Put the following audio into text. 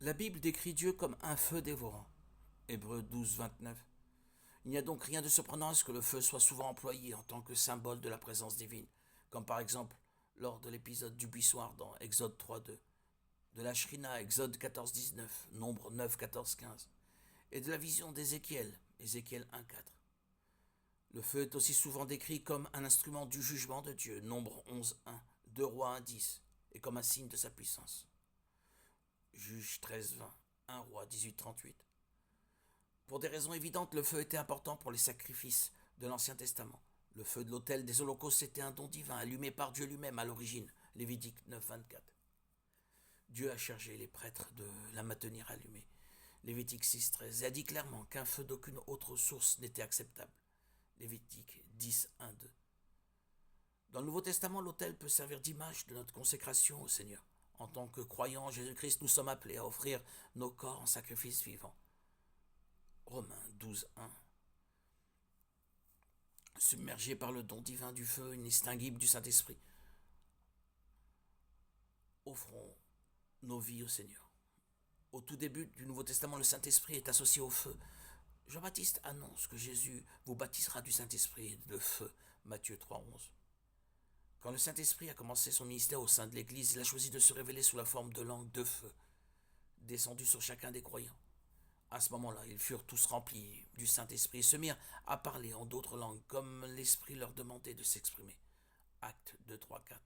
La Bible décrit Dieu comme un feu dévorant. Hébreux 12, 29. Il n'y a donc rien de surprenant à ce que le feu soit souvent employé en tant que symbole de la présence divine, comme par exemple lors de l'épisode du buissoir dans Exode 3, 2, de la Shrina, Exode 14, 19, Nombre 9, 14, 15, et de la vision d'Ézéchiel, Ézéchiel 1, 4. Le feu est aussi souvent décrit comme un instrument du jugement de Dieu, Nombre 11, 1, 2 Rois 1, 10, et comme un signe de sa puissance. Juge 13, 20, 1 Roi 18, 38. Pour des raisons évidentes, le feu était important pour les sacrifices de l'Ancien Testament. Le feu de l'autel des holocaustes était un don divin allumé par Dieu lui-même à l'origine. Lévitique 9, 24. Dieu a chargé les prêtres de la maintenir allumée. Lévitique 6, 13. Et a dit clairement qu'un feu d'aucune autre source n'était acceptable. Lévitique 10, 1, 2. Dans le Nouveau Testament, l'autel peut servir d'image de notre consécration au Seigneur. En tant que croyants en Jésus-Christ, nous sommes appelés à offrir nos corps en sacrifice vivant. Romains 12, 1. Submergés par le don divin du feu inextinguible du Saint-Esprit, offrons nos vies au Seigneur. Au tout début du Nouveau Testament, le Saint-Esprit est associé au feu. Jean-Baptiste annonce que Jésus vous baptisera du Saint-Esprit et de feu. Matthieu 3, 11. Quand le Saint-Esprit a commencé son ministère au sein de l'Église, il a choisi de se révéler sous la forme de langues de feu, descendues sur chacun des croyants. À ce moment-là, ils furent tous remplis du Saint-Esprit et se mirent à parler en d'autres langues, comme l'Esprit leur demandait de s'exprimer. Actes 2, 3, 4.